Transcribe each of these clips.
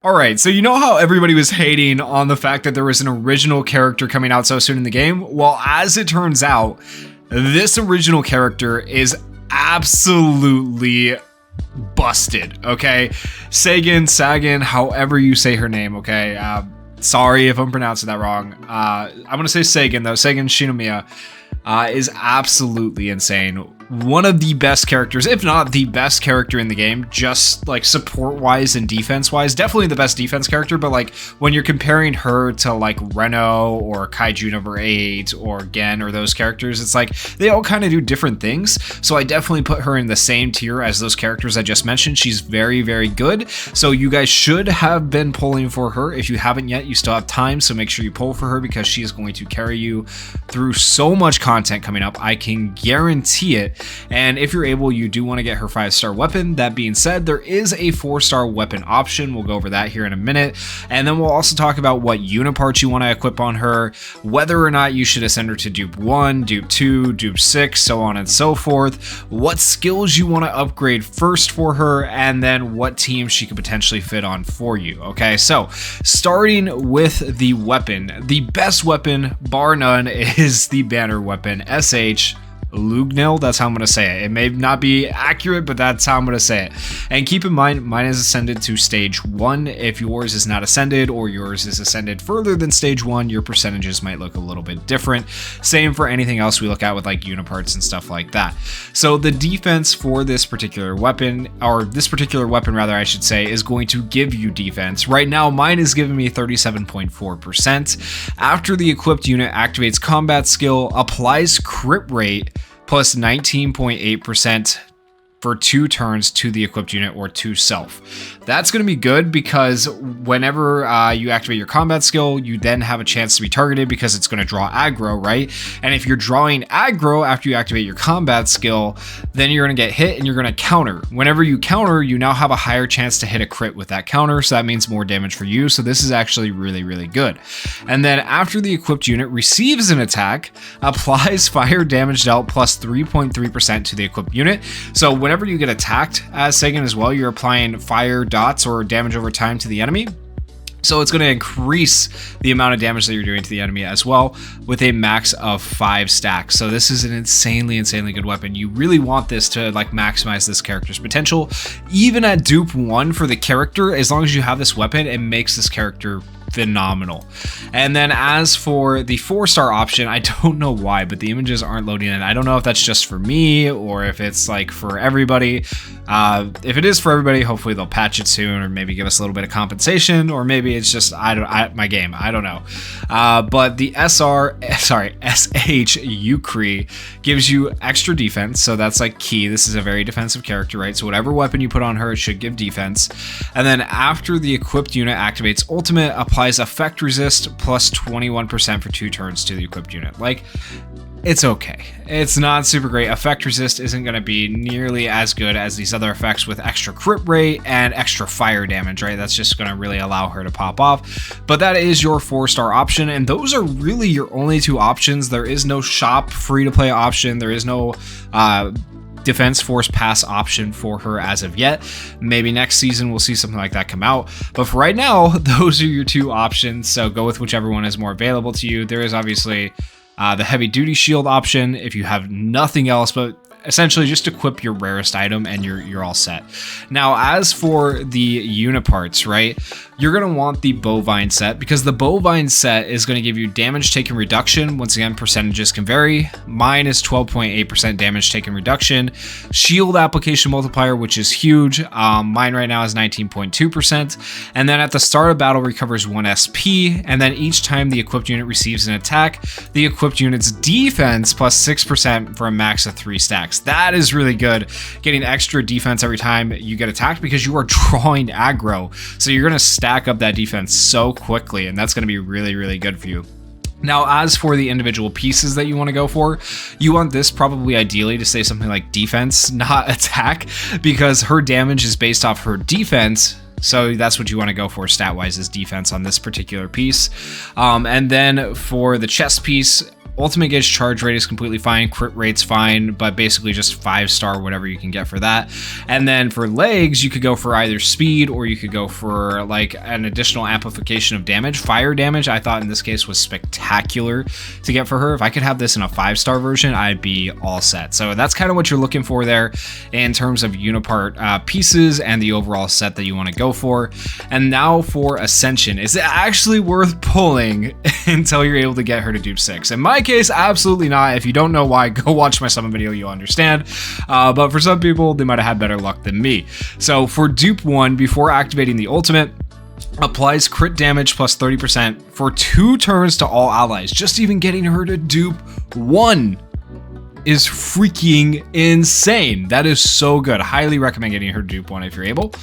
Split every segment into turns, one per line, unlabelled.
Alright, so you know how everybody was hating on the fact that there was an original character coming out so soon in the game? Well, as it turns out, this original character is absolutely busted, okay? SAGAN, however you say her name, okay? Sorry if I'm pronouncing that wrong. I'm gonna say SAGAN though, SAGAN Shinomiya is absolutely insane. One of the best characters, if not the best character in the game, just like support wise and defense wise. Definitely the best defense character, but like when you're comparing her to like Reno or Kaiju number 8 or Gen or those characters, it's like they all kind of do different things. So I definitely put her in the same tier as those characters I just mentioned. She's very, very good. So you guys should have been pulling for her. If you haven't yet, you still have time. So make sure you pull for her because she is going to carry you through so much content coming up. I can guarantee it. And if you're able, you do want to get her 5-star weapon. That being said, there is a 4-star weapon option. We'll go over that here in a minute. And then we'll also talk about what Uniparts you want to equip on her, whether or not you should ascend her to dupe 1, dupe 2, dupe 6, so on and so forth, what skills you want to upgrade first for her, and then what team she could potentially fit on for you. Okay, so starting with the weapon, the best weapon, bar none, is the banner weapon, SH Lugnil. That's how I'm going to say it. It may not be accurate, but that's how I'm going to say it. And keep in mind, mine is ascended to stage 1. If yours is not ascended or yours is ascended further than stage 1, your percentages might look a little bit different. Same for anything else we look at with like Uniparts and stuff like that. So the defense for this particular weapon, or this particular weapon rather I should say, is going to give you defense. Right now mine is giving me 37.4%. After the equipped unit activates combat skill, applies crit rate, plus 19.8% for 2 turns to the equipped unit or to self. That's going to be good because whenever you activate your combat skill, you then have a chance to be targeted because it's going to draw aggro, right? And if you're drawing aggro after you activate your combat skill, then you're going to get hit and you're going to counter. Whenever you counter, you now have a higher chance to hit a crit with that counter, so that means more damage for you. So this is actually really, really good. And then after the equipped unit receives an attack, applies fire damage dealt plus 3.3% to the equipped unit. So whenever you get attacked as SAGAN as well, you're applying fire dots or damage over time to the enemy. So it's going to increase the amount of damage that you're doing to the enemy as well with a max of 5 stacks. So this is an insanely good weapon. You really want this to like maximize this character's potential. Even at dupe 1 for the character, as long as you have this weapon, it makes this character phenomenal. And then as for the 4-star option, I don't know why, but the images aren't loading in. I don't know if that's just for me or if it's like for everybody. If it is for everybody, hopefully they'll patch it soon or maybe give us a little bit of compensation, or maybe it's just my game. I don't know. But the SH Ukri gives you extra defense, so that's like key. This is a very defensive character, right? So whatever weapon you put on her, it should give defense. And then after the equipped unit activates ultimate, applies effect resist plus 21% for 2 turns to the equipped unit. Like, it's okay. It's not super great. Effect resist isn't going to be nearly as good as these other effects with extra crit rate and extra fire damage, right? That's just going to really allow her to pop off. But that is your 4-star option, and those are really your only 2 options. There is no shop free-to-play option. There is no defense force pass option for her as of yet. Maybe next season we'll see something like that come out, but for right now, those are your 2 options. So go with whichever one is more available to you. There is obviously the heavy duty shield option if you have nothing else, but essentially just equip your rarest item and you're all set. Now, as for the Uniparts, right, you're going to want the bovine set because the bovine set is going to give you damage taken reduction. Once again, percentages can vary. Mine is 12.8% damage taken reduction. Shield application multiplier, which is huge. Mine right now is 19.2%. And then at the start of battle recovers 1 SP. And then each time the equipped unit receives an attack, the equipped unit's defense plus 6% for a max of 3 stacks. That is really good. Getting extra defense every time you get attacked because you are drawing aggro. So you're going to stack up that defense so quickly, and that's going to be really, really good for you. Now, as for the individual pieces that you want to go for, you want this probably ideally to say something like defense, not attack, because her damage is based off her defense. So that's what you want to go for stat-wise, is defense on this particular piece. And then for the chest piece, Ultimate gauge charge rate is completely fine, crit rate's fine, but basically just 5-star whatever you can get for that. And then for legs, you could go for either speed or you could go for like an additional amplification of damage. Fire damage, I thought in this case was spectacular to get for her. If I could have this in a 5-star version, I'd be all set. So that's kind of what you're looking for there in terms of Unipart pieces and the overall set that you want to go for. And now for Ascension, is it actually worth pulling until you're able to get her to dupe 6? In my case, absolutely not. If you don't know why, go watch my summon video, you'll understand. But for some people, they might have had better luck than me. So for dupe 1, before activating the ultimate, applies crit damage plus 30% for 2 turns to all allies. Just even getting her to dupe 1 is freaking insane. That is so good. Highly recommend getting her to dupe 1 if you're able.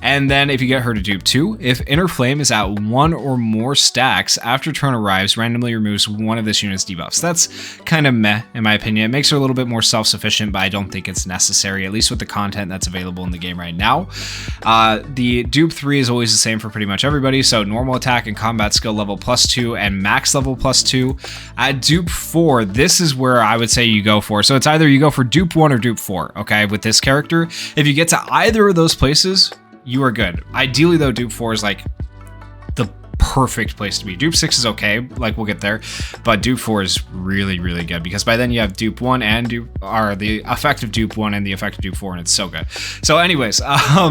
And then if you get her to dupe 2, if Inner Flame is at 1 or more stacks after turn arrives, randomly removes one of this unit's debuffs. That's kind of meh in my opinion. It makes her a little bit more self-sufficient, but I don't think it's necessary, at least with the content that's available in the game right now. The dupe 3 is always the same for pretty much everybody. So normal attack and combat skill level +2 and max level +2. At dupe 4, this is where I would say you go for. So it's either you go for dupe 1 or dupe 4, okay, with this character. If you get to either of those places, you are good. Ideally though, dupe 4 is like the perfect place to be. Dupe 6 is okay, like we'll get there, but dupe 4 is really, really good because by then you have dupe 1 and the effect of dupe 1 and the effect of dupe 4, and it's so good. So anyways,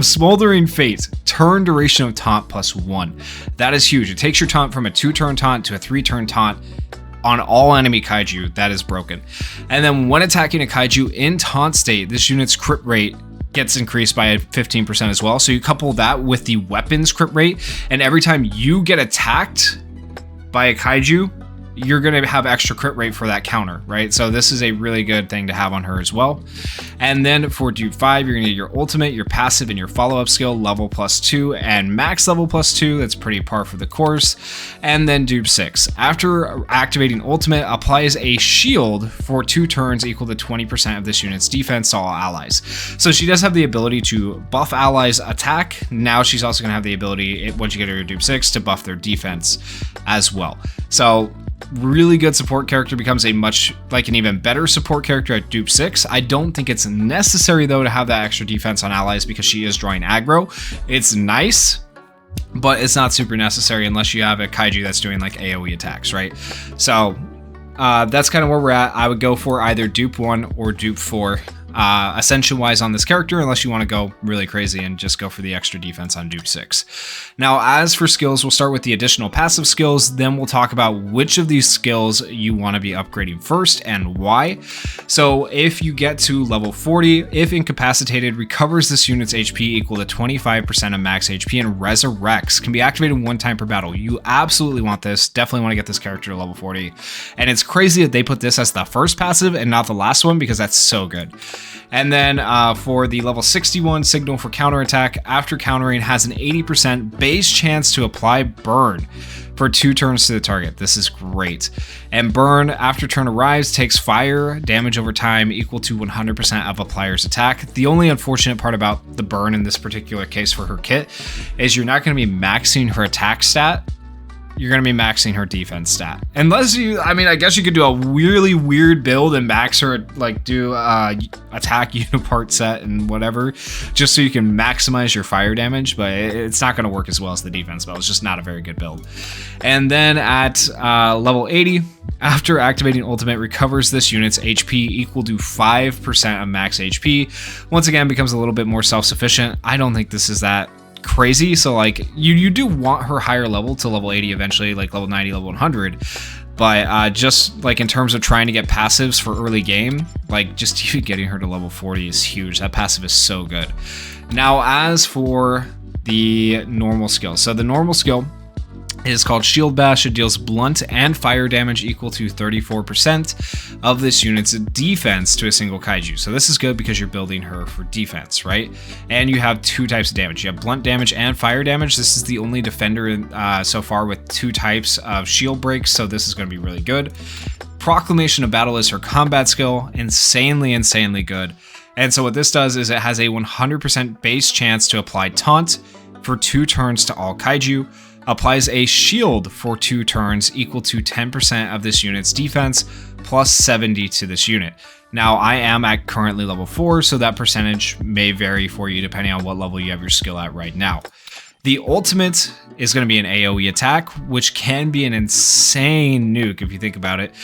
Smoldering Fate, turn duration of taunt +1. That is huge. It takes your taunt from a 2-turn taunt to a 3-turn taunt on all enemy kaiju. That is broken. And then when attacking a kaiju in taunt state, this unit's crit rate gets increased by 15% as well. So you couple that with the weapons crit rate, and every time you get attacked by a kaiju, you're going to have extra crit rate for that counter, right? So this is a really good thing to have on her as well. And then for dupe 5, you're going to get your ultimate, your passive, and your follow-up skill level +2 and max level +2. That's pretty par for the course. And then dupe 6, after activating ultimate, applies a shield for 2 turns equal to 20% of this unit's defense to all allies. So she does have the ability to buff allies' attack. Now she's also going to have the ability, once you get her to dupe 6, to buff their defense as well. So really good support character, becomes a much like an even better support character at dupe 6. I don't think it's necessary though to have that extra defense on allies because she is drawing aggro. It's nice, but it's not super necessary unless you have a kaiju that's doing like AoE attacks, right? So that's kind of where we're at. I would go for either dupe 1 or dupe 4 Ascension wise on this character, unless you want to go really crazy and just go for the extra defense on dupe 6. Now, as for skills, we'll start with the additional passive skills, then we'll talk about which of these skills you want to be upgrading first and why. So if you get to level 40, if incapacitated, recovers this unit's HP equal to 25% of max HP and resurrects, can be activated 1 time per battle. You absolutely want this. Definitely want to get this character to level 40. And it's crazy that they put this as the first passive and not the last one, because that's so good. And then for the level 61 signal for counterattack, after countering, has an 80% base chance to apply burn for 2 turns to the target. This is great. And burn after turn arrives takes fire damage over time equal to 100% of a player's attack. The only unfortunate part about the burn in this particular case for her kit is you're not going to be maxing her attack stat. You're going to be maxing her defense stat. Unless you, I mean, I guess you could do a really weird build and max her, like do attack Unipart set and whatever, just so you can maximize your fire damage, but it's not going to work as well as the defense build. It's just not a very good build. And then at level 80, after activating ultimate, recovers this unit's HP equal to 5% of max HP. Once again, becomes a little bit more self-sufficient. I don't think this is that crazy. So like you do want her higher level to level 80 eventually, like level 90, level 100, but just like in terms of trying to get passives for early game, like just even getting her to level 40 is huge. That passive is so good. Now as for the normal skill, so the normal skill is called Shield Bash. It deals blunt and fire damage equal to 34% of this unit's defense to a single kaiju. So this is good because you're building her for defense, right? And you have 2 types of damage. You have blunt damage and fire damage. This is the only defender so far with 2 types of shield breaks, so this is going to be really good. Proclamation of Battle is her combat skill. Insanely good. And so what this does is it has a 100% base chance to apply taunt for 2 turns to all kaiju. applies a shield for 2 turns equal to 10% of this unit's defense plus 70 to this unit. Now, I am at currently level 4, so that percentage may vary for you depending on what level you have your skill at right now. The ultimate is going to be an AoE attack, which can be an insane nuke if you think about it.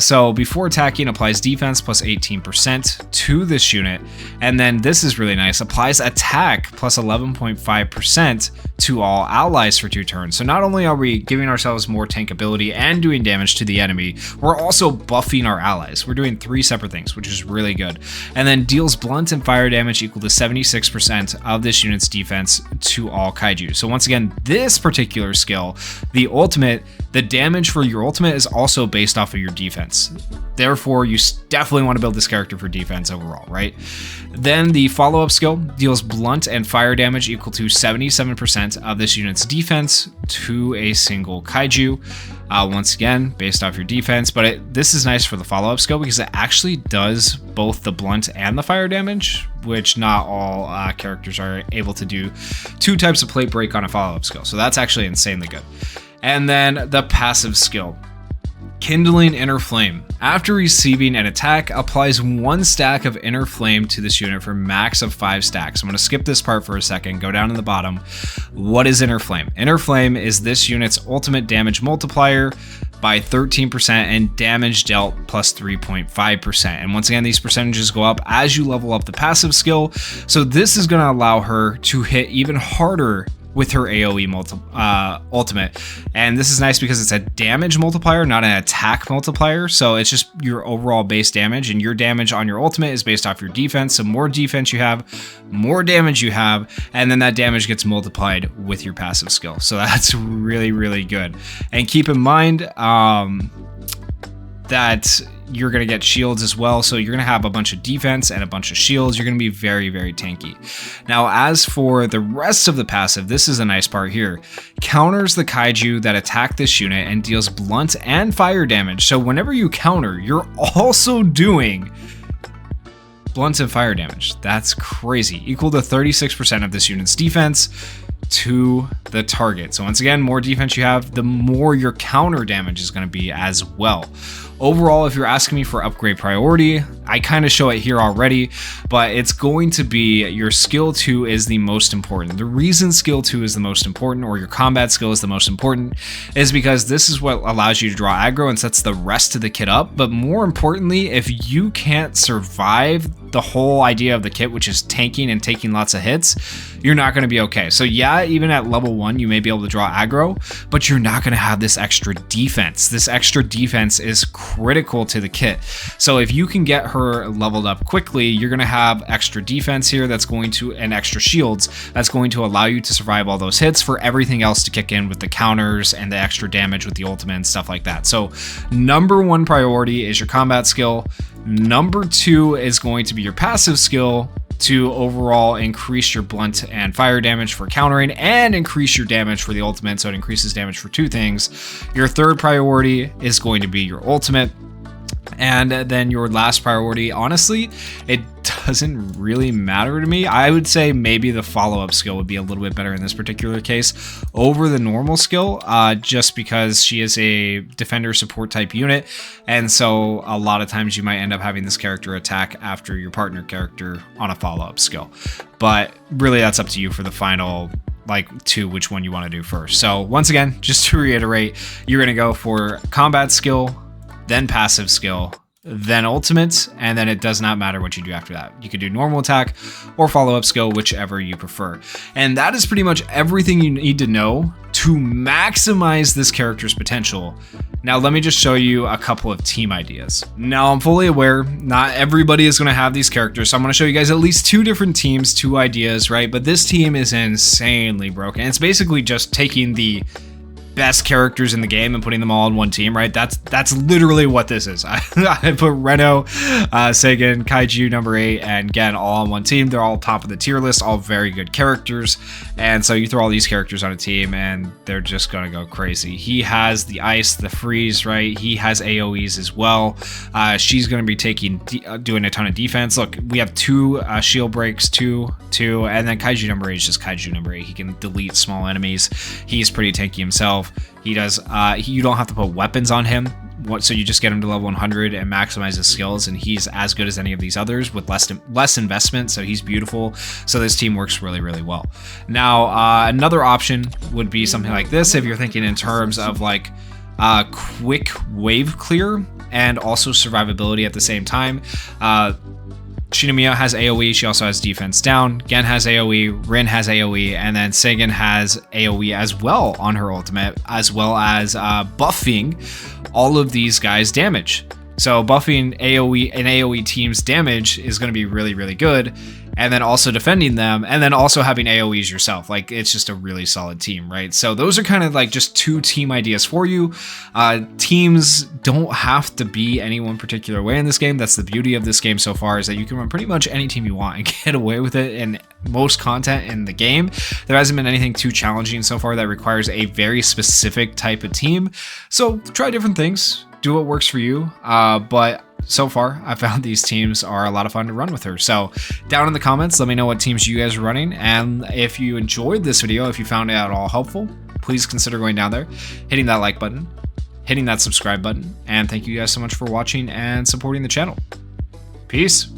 So before attacking, applies defense plus 18% to this unit. And then this is really nice, applies attack plus 11.5% to all allies for 2 turns. So not only are we giving ourselves more tankability and doing damage to the enemy, we're also buffing our allies. We're doing 3 separate things, which is really good. And then deals blunt and fire damage equal to 76% of this unit's defense to all Kaiju. So once again, this particular skill, the ultimate, the damage for your ultimate is also based off of your defense. Therefore, you definitely want to build this character for defense overall, right? Then the follow-up skill deals blunt and fire damage equal to 77% of this unit's defense to a single Kaiju. Once again, based off your defense, but this is nice for the follow-up skill because it actually does both the blunt and the fire damage, which not all characters are able to do 2 types of plate break on a follow-up skill. So that's actually insanely good. And then the passive skill, Kindling Inner Flame. After receiving an attack, applies 1 stack of Inner Flame to this unit for max of 5 stacks. I'm going to skip this part for a second, go down to the bottom. What is Inner Flame? Inner Flame is this unit's ultimate damage multiplier by 13% and damage dealt plus 3.5%. And once again, these percentages go up as you level up the passive skill. So this is going to allow her to hit even harder with her AoE ultimate. And this is nice because it's a damage multiplier, not an attack multiplier. So it's just your overall base damage, and your damage on your ultimate is based off your defense. So more defense you have, more damage you have, and then that damage gets multiplied with your passive skill. So that's really, really good. And keep in mind that you're going to get shields as well. So you're going to have a bunch of defense and a bunch of shields. You're going to be very, very tanky. Now, as for the rest of the passive, this is a nice part here. Counters the Kaiju that attack this unit and deals blunt and fire damage. So whenever you counter, you're also doing blunt and fire damage. That's crazy. Equal to 36% of this unit's defense to the target. So once again, more defense you have, the more your counter damage is going to be as well. Overall, if you're asking me for upgrade priority, I kind of show it here already, but it's going to be your skill 2 is the most important. The reason skill 2 is the most important, or your combat skill is the most important, is because this is what allows you to draw aggro and sets the rest of the kit up. But more importantly, if you can't survive the whole idea of the kit, which is tanking and taking lots of hits, you're not going to be okay. So yeah, even at level 1, you may be able to draw aggro, but you're not going to have this extra defense. This extra defense is critical to the kit. So if you can get her leveled up quickly, you're going to have extra defense here that's going to, and extra shields that's going to allow you to survive all those hits for everything else to kick in with the counters and the extra damage with the ultimate and stuff like that. So number 1 priority is your combat skill. Number 2 is going to be your passive skill to overall increase your blunt and fire damage for countering and increase your damage for the ultimate, so it increases damage for 2 things. Your 3rd priority is going to be your ultimate. And then your last priority, honestly, it doesn't really matter to me. I would say maybe the follow-up skill would be a little bit better in this particular case over the normal skill, just because she is a defender support type unit. And so a lot of times you might end up having this character attack after your partner character on a follow-up skill. But really, that's up to you for the final which one you want to do first. So once again, just to reiterate, you're going to go for combat skill, then passive skill, then ultimate, and then it does not matter what you do after that. You could do normal attack or follow-up skill, whichever you prefer. And that is pretty much everything you need to know to maximize this character's potential. Now, let me just show you a couple of team ideas. Now, I'm fully aware not everybody is going to have these characters, so I'm going to show you guys at least 2 different teams, 2 ideas, right? But this team is insanely broken. It's basically just taking the best characters in the game and putting them all on one team, right? That's literally what this is. I put Reno, SAGAN, Kaiju number 8, and Gen all on one team. They're all top of the tier list, all very good characters. And so you throw all these characters on a team and they're just gonna go crazy. He has the ice, the freeze, right? He has AoEs as well. She's gonna be doing a ton of defense. Look, we have 2 shield breaks, two, and then Kaiju number 8 is just Kaiju number 8. He can delete small enemies. He's pretty tanky himself. He does. You don't have to put weapons on him, so you just get him to level 100 and maximize his skills, and he's as good as any of these others with less investment. So he's beautiful. So this team works really, really well. Now, another option would be something like this if you're thinking in terms of like quick wave clear and also survivability at the same time. Shinomiya has AoE, she also has defense down. Gen has AoE, Rin has AoE, and then SAGAN has AoE as well on her ultimate, as well as buffing all of these guys' damage. So buffing AoE and AoE team's damage is going to be really, really good. And then also defending them, and then also having AoEs yourself. Like, it's just a really solid team, right? So those are kind of like just 2 team ideas for you. Teams don't have to be any one particular way in this game. That's the beauty of this game so far, is that you can run pretty much any team you want and get away with it in most content in the game. There hasn't been anything too challenging so far that requires a very specific type of team. So try different things, do what works for you, but so far I found these teams are a lot of fun to run with her. So down in the comments, let me know what teams you guys are running, and if you enjoyed this video, if you found it at all helpful, please consider going down there, hitting that like button, hitting that subscribe button, and thank you guys so much for watching and supporting the channel. Peace.